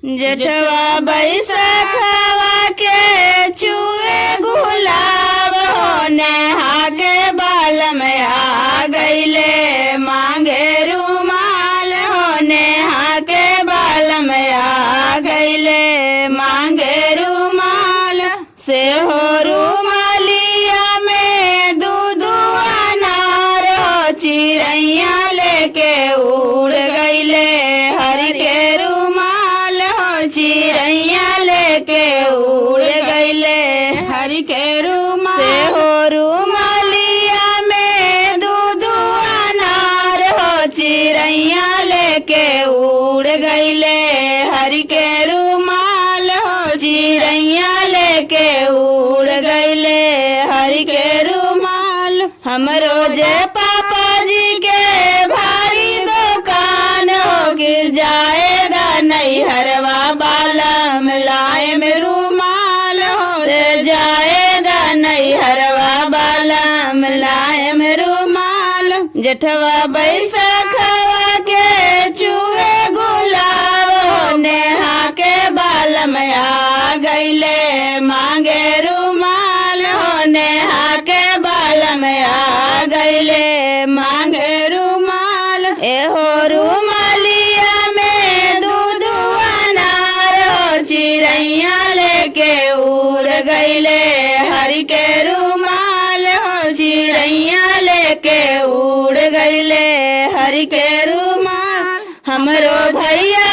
जेठवा बैसखवा के चुए गुलाब होने हाके बाल में आ गईले मांगे रुमाल होने हाके बाल में आ गईले मांगे रुमाल से हो रुमालिया में दूध अनार हो चिड़ैया लेके उड़ गईले हरि के रुमाल हो चिड़ैया लेके उड़ गईले हरि के रुमाल से हो रुमालिया में दूध अनार हो चिड़ैया लेके उड़ गईले हरि के रुमाल हो चिड़ैया लेके उड़ गईले हरि के रुमाल। हमरो जे पापा जी के भारी दुकान हो गिर जाएगा नैहरवा बाला मिलाए में रुमाल हो से जाएगा नैहरवा बाला मिलाए में रुमाल। जेठवा बैसखवा के चुए गुलाब होने हाके बाल में आ गईले मांगे रुमाल होने हाके बाल में आ गईले मांगे रुमाल। एहो रुमालिया में दूध अनार हो चिड़ैया लेके उड़ गईले हरि के रुमाल हो चिड़ैया लेके उड़ गईले हरि के रुमाल। हमरो भैया